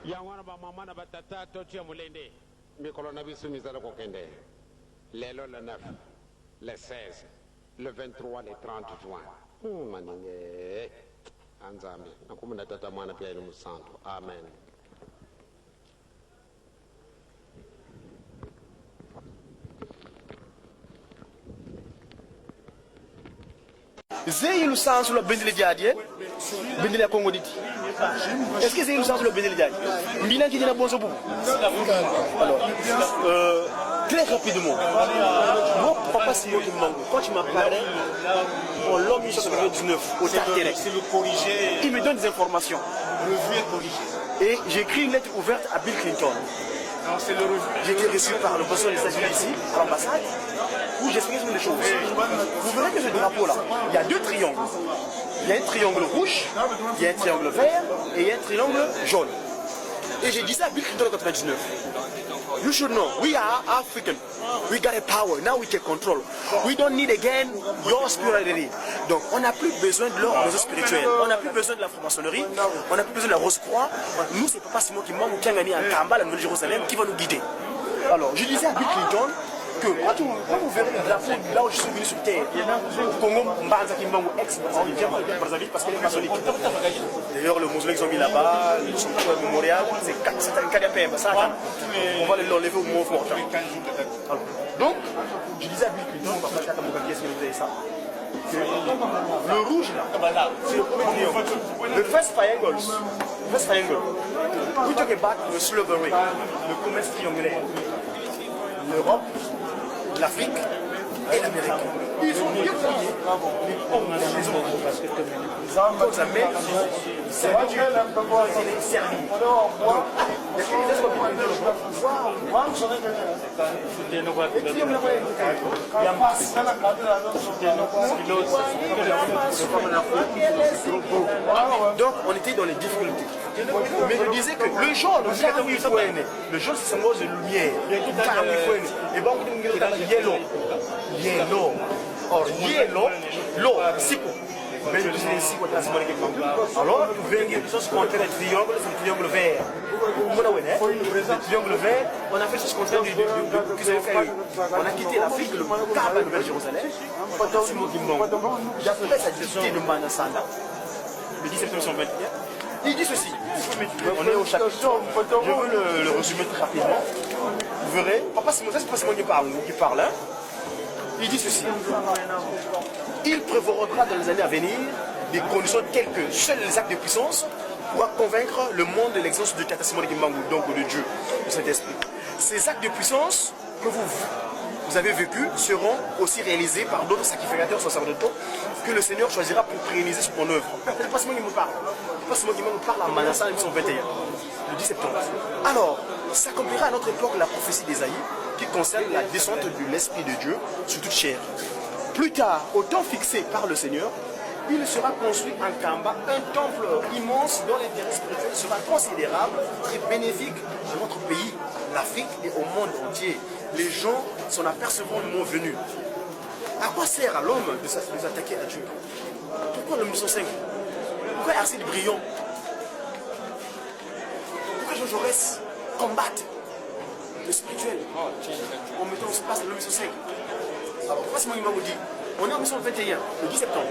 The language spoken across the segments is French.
yangwana ba mama na batata totia mulende mikolo na biso mizala kokende lelo le 9 le 16 le 23 le 30 juin maninge anzambi nakumuna tata mwana pia ili musanto amen. Zé il sens le bendele diadie bendele ya Congo diti est-ce que c'est il sens le bendele diadie mbina qui dina bonso boubou alors très rapidement moi papa c'est moi qui me manque quand tu m'apparaît en l'homme 1999 au Tartérec il me donne des informations et j'écris une lettre ouverte à Bill Clinton. J'ai été reçu par le président des États-Unis ici, à l'ambassade, où j'explique des choses. Vous verrez que ce drapeau-là, il y a deux triangles. Il y a un triangle rouge, il y a un triangle vert et il y a un triangle jaune. Et j'ai dit ça à Bill Clinton en 1999. You should know, we are African. We got a power. Now we can control. We don't need again your spirituality. Donc, on n'a plus besoin de leur réseau spirituel. On n'a plus besoin de la franc-maçonnerie. On n'a plus besoin de la Rose-Croix. Nous, c'est Papa Simon qui m'a mis en Kamba, la Nouvelle-Jérusalem, qui va nous guider. Alors, je disais à Bill Clinton que quand vous verrez le drapeau là où je suis venu sur terre, Congo, Mbanza Kimbangu, ex-Brazzaville, parce qu'il est maçonnique. D'ailleurs, le mausolée qu'ils ont mis là-bas, le sanctuaire mémorial, c'est un Kadiapemba. On va l'enlever au moment fort. Donc, je disais à Bill Clinton, on va passer à Kamoukaki, est-ce que vous avez ça? Le rouge là, c'est le premier triangle. Le first triangle. We talk about the slavery, le commerce triangulaire. L'Europe, l'Afrique et l'Amérique. Ils ont dépouillé les hommes des autres. Les Amériques, c'est les Serbie. Donc on était dans les difficultés. Mais je disais que le jaune, le jaune c'est symbole de lumière. Et bon, yellow. Or, yellow, l'eau, c'est quoi? Alors, vous verrez que ce qu'on fait le triangle, c'est le triangle vert. Le triangle vert, on a fait ce qu'on fait on a quitté l'Afrique, le Cap à Nouvelle-Jérusalem. C'est moi qui me manque. J'appelle sa difficulté de Manasanda. Le 10 septembre 2021. Il dit ceci. On est au chapitre. Je veux le résumer très rapidement. Vous verrez. Papa, c'est moi qui parle. Hein. Il dit ceci. Il prévoira dans les années à venir des conditions telles que seuls les actes de puissance pourront convaincre le monde de l'existence de Tata Simon Kimbangu, donc de Dieu, de Saint-Esprit. Ces actes de puissance que vous avez vécus seront aussi réalisés par d'autres sacrificateurs sacerdotaux que le Seigneur choisira pour pérenniser son œuvre. C'est pas Simon qui me parle. C'est pas Simon qui me parle à Manassa en 1921, le 10 septembre. Alors, s'accomplira à notre époque la prophétie d'Ésaïe qui concerne la descente de l'Esprit de Dieu sur toute chair. Plus tard, au temps fixé par le Seigneur, il sera construit en Kamba un temple immense dont l'intérêt spirituel sera considérable et bénéfique à notre pays, l'Afrique et au monde entier. Les gens s'en apercevront le moment venu. À quoi sert à l'homme de s'attaquer à Dieu? Pourquoi le 1905? Pourquoi Arsène Briand? Pourquoi Jean Jaurès combattent le spirituel en mettant en place le 1905? Alors pourquoi c'est moi qui m'a dit? On est en 1921, le 10 septembre.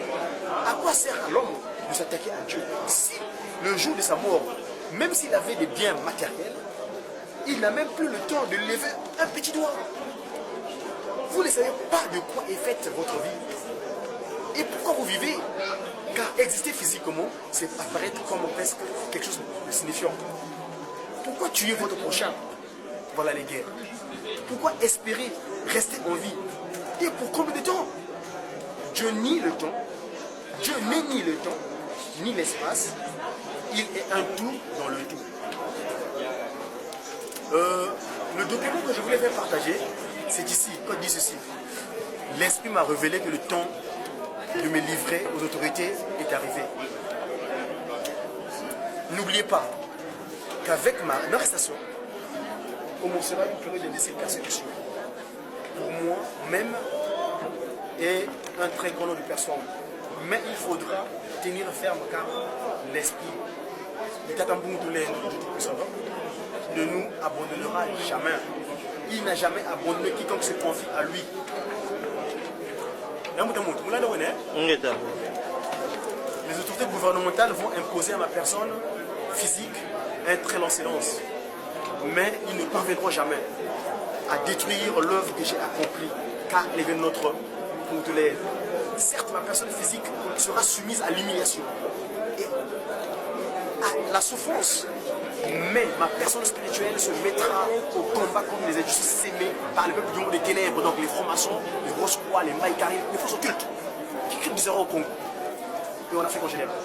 À quoi sert à l'homme de s'attaquer à Dieu si le jour de sa mort, même s'il avait des biens matériels, il n'a même plus le temps de lever un petit doigt? Vous ne savez pas de quoi est faite votre vie et pourquoi vous vivez. Car exister physiquement, c'est apparaître comme presque quelque chose de signifiant. Pourquoi tuer votre prochain? Voilà les guerres. Pourquoi espérer rester en vie? Et pour combien de temps? Dieu nie le temps. Dieu n'est ni le temps, ni l'espace. Il est un tout dans le tout. Le document que je voulais faire partager, c'est ici. Quand dit ceci, l'Esprit m'a révélé que le temps de me livrer aux autorités est arrivé. N'oubliez pas qu'avec ma arrestation, commencera une période de persécution. Pour moi-même et un très grand nombre de personnes. Mais il faudra tenir ferme car l'Esprit ne nous abandonnera jamais. Il n'a jamais abandonné quiconque se confie à lui. Les autorités gouvernementales vont imposer à ma personne physique un très long silence. Mais ils ne parviendront jamais à détruire l'œuvre que j'ai accomplie, car elle est de notre Congolais. Certes, ma personne physique sera soumise à l'humiliation et à la souffrance, mais ma personne spirituelle se mettra au combat contre les injustices sémées par le peuple du monde des ténèbres, donc les francs-maçons, les Rose-Croix, les Maïkari, les forces occultes, qui crient bizarrement au Congo et en Afrique en général.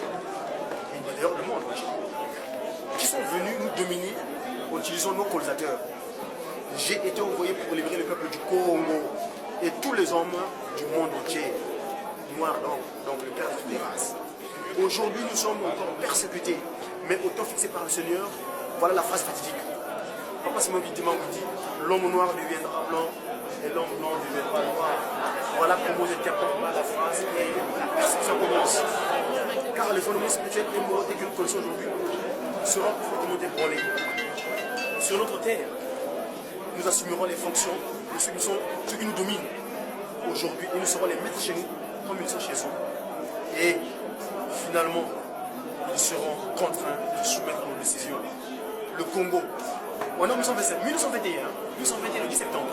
Et d'ailleurs, le monde qui sont venus nous dominer en utilisant nos colonisateurs. J'ai été envoyé pour libérer le peuple du Congo et tous les hommes du monde entier, noirs donc le père de toutes les races. Aujourd'hui, nous sommes encore persécutés, mais au temps fixé par le Seigneur, voilà la phrase fatidique. Papa Simon Guitéman dit, l'homme noir deviendra blanc et l'homme blanc deviendra noir. Voilà comment j'interprète la phrase et la persécution commence. Car le phénomène spirituel et moral que nous connaissons aujourd'hui sera fortement ébranlé. Sur notre terre, nous assumerons les fonctions de ceux qui nous dominent aujourd'hui et nous serons les maîtres chez nous comme ils sont chez eux. Et finalement, ils seront contraints de soumettre nos décisions. Le Congo, en 1921, le 10 septembre,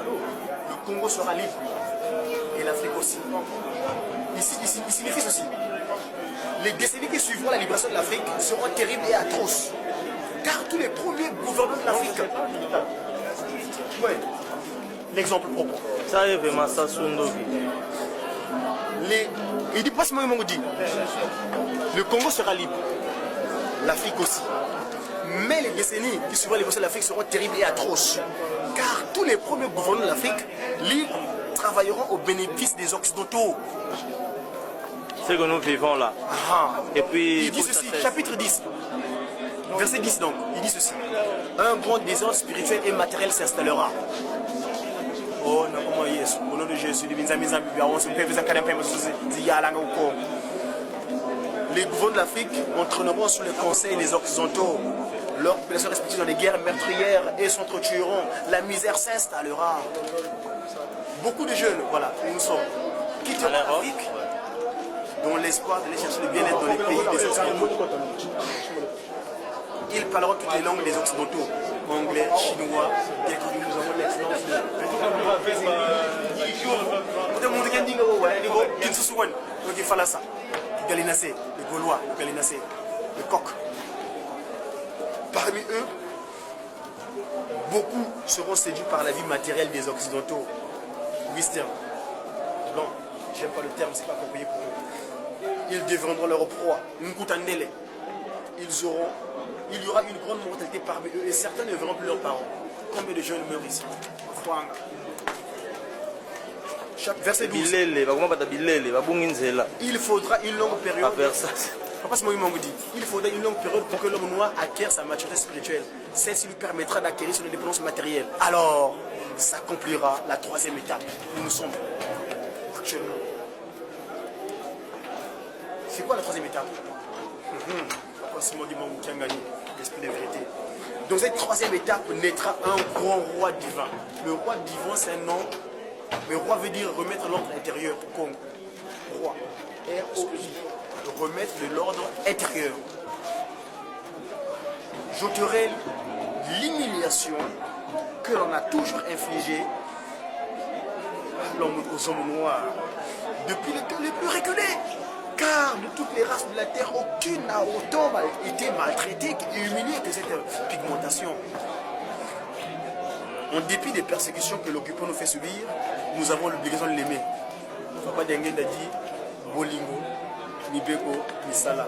le Congo sera libre et l'Afrique aussi. Il signifie ceci. Les décennies qui suivront la libération de l'Afrique seront terribles et atroces. Car tous les premiers gouvernants de l'Afrique, l'exemple propre. Ça est vraiment ça, il dit pas ce moment dit. Le Congo sera libre, l'Afrique aussi. Mais les décennies qui suivront la libération de l'Afrique seront terribles et atroces. Car tous les premiers gouvernants de l'Afrique libres travailleront au bénéfice des Occidentaux. C'est que nous vivons là. Et puis, il dit ceci, chapitre 10, verset 10 donc, il dit ceci. Un grand désordre spirituel et matériel s'installera. Oh, au nom de Jésus, les gouvernants de l'Afrique entraîneront sous le conseil des Occidentaux. Leurs populations respectives dans les guerres meurtrières et s'entretueront. La misère s'installera. Beaucoup de jeunes, voilà, où nous sommes, quitteront l'Afrique dans l'espoir d'aller chercher le bien-être dans les pays des Occidentaux. Ils parleront toutes les langues des Occidentaux, anglais, chinois, bien que nous avons l'excellence les Gaulois, les coqs. Parmi eux, beaucoup seront séduits par la vie matérielle des Occidentaux. Western. Non, j'aime pas le terme, c'est pas approprié pour eux. Ils deviendront leur proie. Il y aura une grande mortalité parmi eux et certains ne verront plus leurs parents. Combien de jeunes meurent ici? Chaque verset 12. Il faudra une longue période. Il faudra une longue période pour que l'homme noir acquiert sa maturité spirituelle. Celle-ci lui permettra d'acquérir son indépendance matérielle. Alors, s'accomplira la troisième étape où nous sommes actuellement. C'est quoi la troisième étape? Qui a gagné l'esprit de vérité. Dans cette troisième étape naîtra un grand roi divin. Le roi divin, c'est un nom. Le roi veut dire remettre l'ordre intérieur. Congo. Roi. R-O-I. Remettre de l'ordre intérieur. J'ôterai l'humiliation que l'on a toujours infligée aux hommes noirs. Depuis les temps les plus reculés. Car de toutes les races de la terre, aucune n'a autant été maltraitée et humiliée que cette pigmentation. En dépit des persécutions que l'occupant nous fait subir, nous avons l'obligation de l'aimer. Papa Dengue a dit Bolingo, Nibeko, Misala.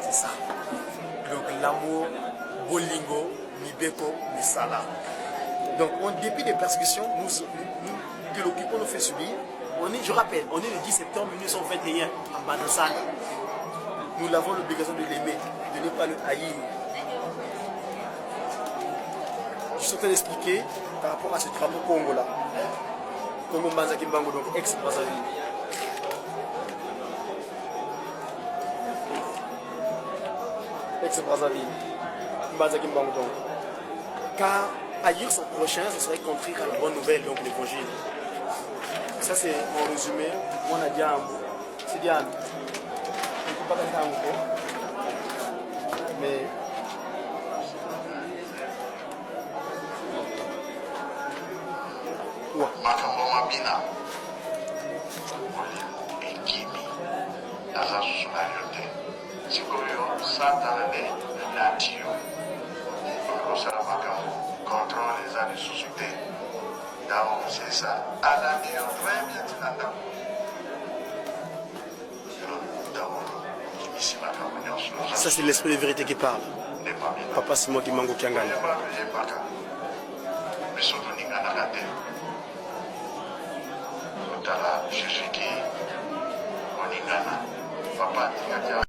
C'est ça. Donc l'amour, Bolingo, Nibeko, Misala. Donc, en dépit des persécutions que l'occupant nous fait subir, je rappelle, on est le 10 septembre 1921 à Banassana. Nous avons l'obligation de l'aimer, de ne pas le haïr. Je suis en train d'expliquer par rapport à ce drapeau Congo là. Congo Banzaki Bango, donc ex-Brazzaville. ex-Brazzaville, Mbazaki Mbangdong. Car haïr son prochain, ce serait contrer à la bonne nouvelle, donc l'évangile. Ça c'est en résumé, on a dit c'est Diane. On ne peut pas faire ça encore. Mais makambo mabina ekimi naza susu na yo te sikoyo satana nde elati yo okosala makambo contrôle eza lisusu te donc c'est ça alandi yo très bien tina ndako kimisi makambo nyonso ça c'est l'esprit de vérité qui parle. Papa Simon Kimango Kiangani. biso toninganaka te tala Jésus qui oningana papa ningaka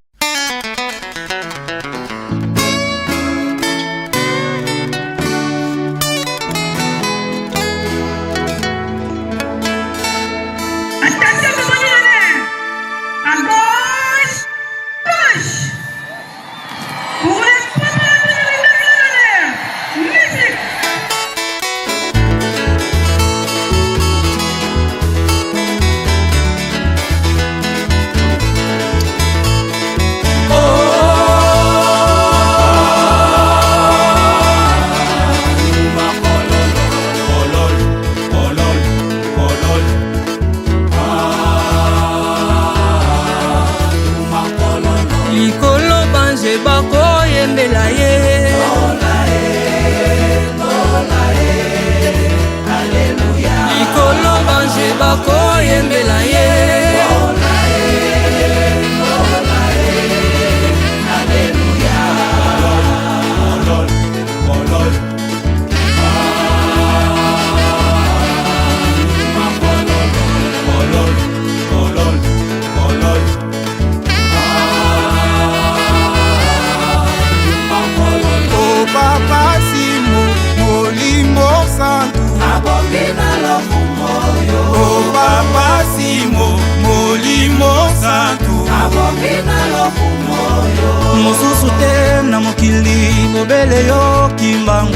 mosusu te na mokili obele yo kimbangu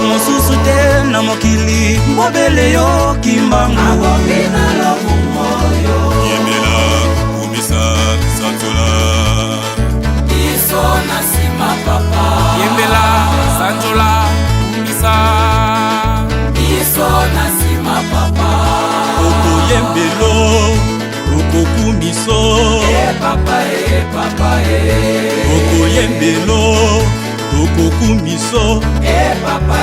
mosusu te na mokili obele yo kimbangu yembela umisa sanzola iso na sima papa yembela sanzola umisa iso na sima papa oko yembelo oko kumiso papa oko yembelo oko kumiso papa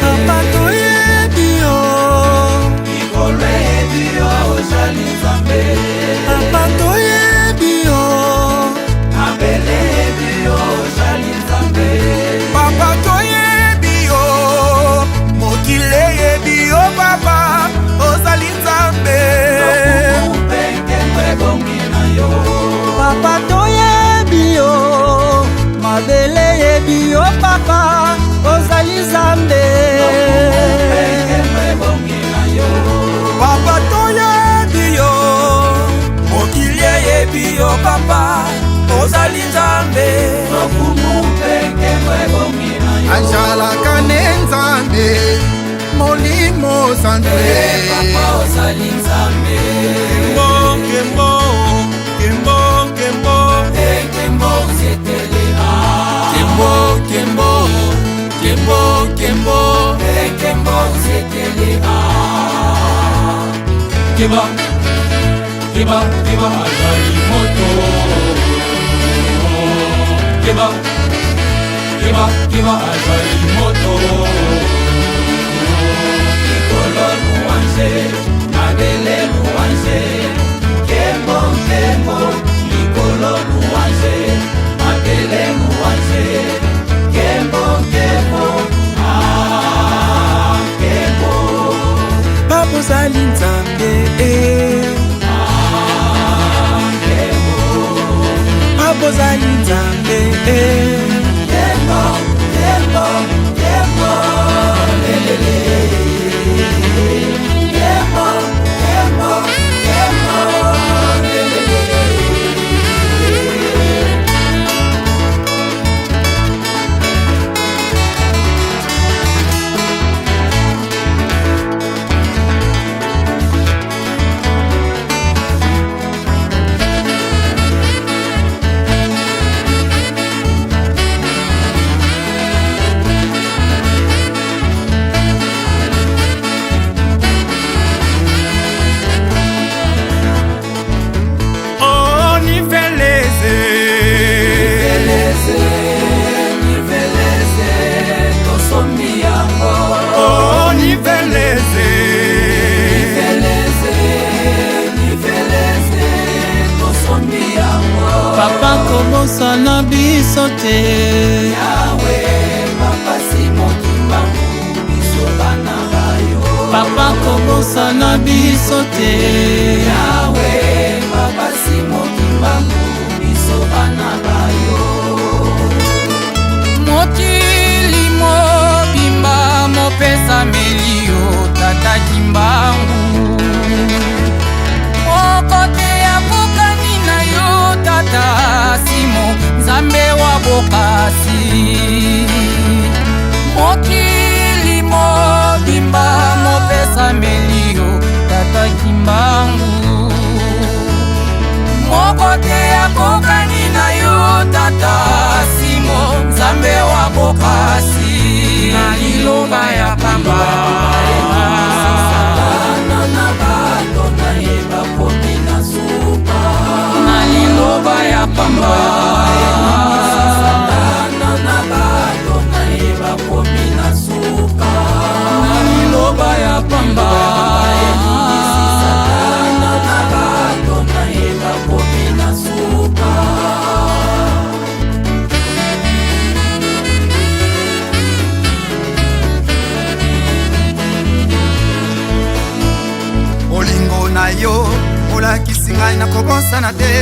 papa toyebi yo ikolo yebi yo ozali nzambe papa toyebi yo abele yebi yo ozali nzambe papa toyebi yo mokile yebi yo papa ozali nzambe papa toyebi yo mabele yebi yo papa ozali nzambe papa toyebi yo mokili yebi yo papa ozali nzambe anjalaka ne nzambe molimo santre papa ozali nzambe kembo kembo zetelema kembo zetelema Keba azali moto Keba azali moto Ikolo louange mabele louange kembo Ikolo louange mabele louange kembo kembo papa ozali nzambe papa ozali nzambe kobosana biso te. Yahweh, Papa Simon Kimbangu, biso bana bayo. Papa kobosana biso te. Yahweh, Papa Simon Kimbangu, biso bana bayo. Mokili mobimba mopesa melio tata Kimbangu. Mokote ya bokani na yo tata Simon Nzambe wa bokasi. Mokili mobimba mopesa melio tata Kimbangu. Mokote ya bokani na yo tata Simon Nzambe wa bokasi. Na liloba ya pamba na liloba ya pamba na liloba ya pamba Olingo na yo olakisi ngai na kobosana te.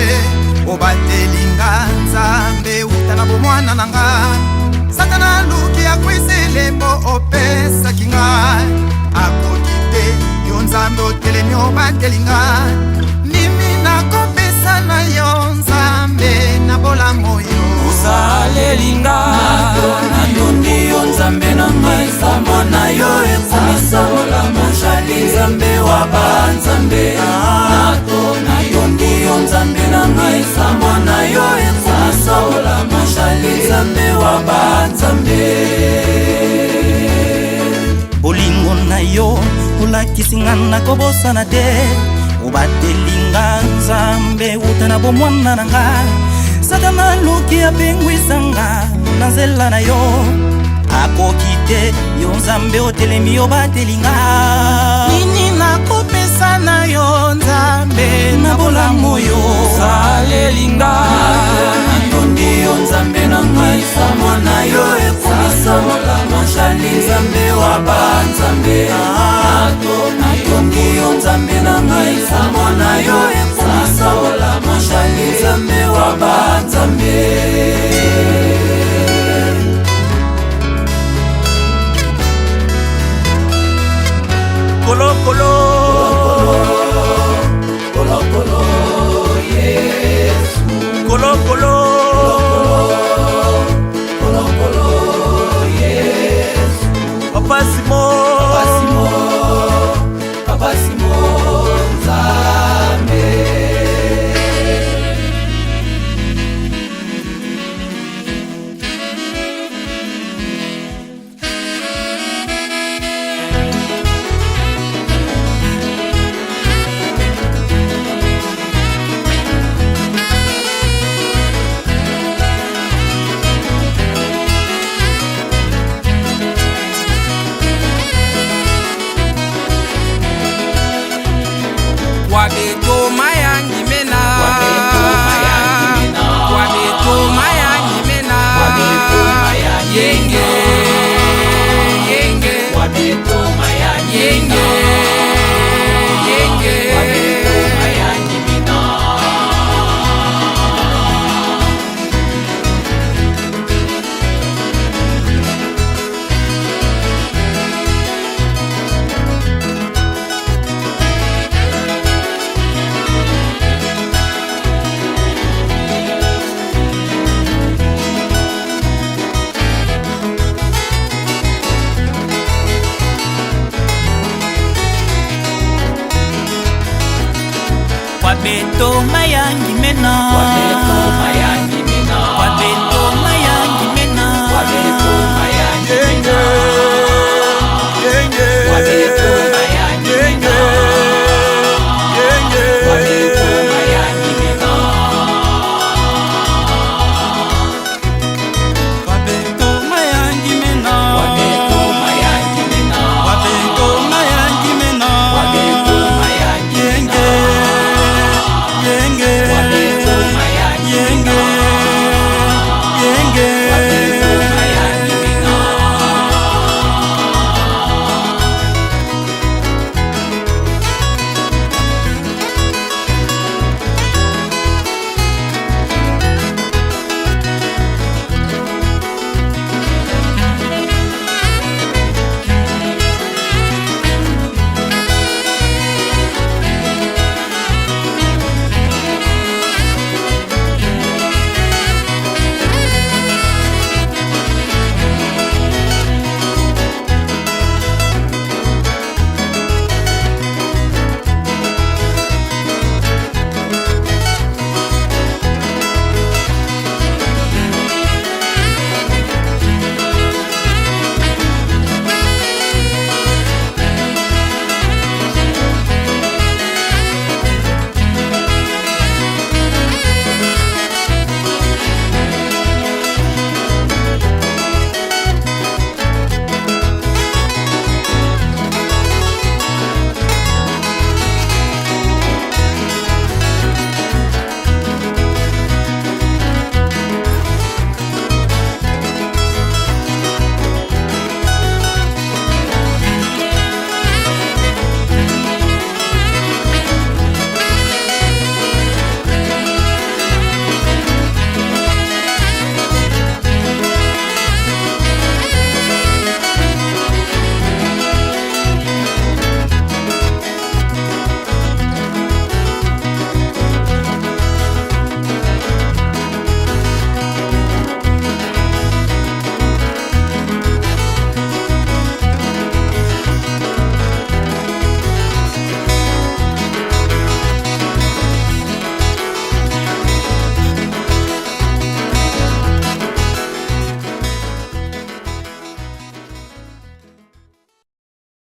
Obatelinga Nzambe uta na bomwana na nga. Satana luki akwisi elembo opesaki ngai. Akoki te yo Nzambe otelemi obatelinga. Nimi nakopesa na yo Nzambe na bolamu yo. Osalelinga na yo ndiyo Nzambe na ngai. Sama na yo ekomisa bolamu shali Nzambe wa banzambe. Nato na yo ndiyo Nzambe na ngai. Sama na yo ekomisa bolamu shali Nzambe wa banzambe. Bolingo na yo olakisi nga na kobosana te. Obatelinga Nzambe uta na bomwana na nga. Satana luki apengwisanga na nzela na yo. Akoki te yo Nzambe otelemi obatelinga. Nini nakopesa na yo Nzambe na bolamu yo. Osalelinga na yo ndiyo Nzambe na ngai. Sama na yo ekomisa bolamu shali Nzambe wa banzambe. Nato na yo ndiyo Nzambe na ngai. Sama na yo ekomisa bolamu shali Nzambe wa banzambe. Kolo kolo Kolo kolo Yesu. Kolo kolo Kolo kolo Yesu. Papa Simon Papa Simon, Papa Simon Nzambe. Wabeto mayangi mena. Wabeto mayangi mena. Yenge yenge. Wabeto mayangi yenge yenge. Wabeto mayangi mena. Wabeto mayangi mena. Wabeto mayangi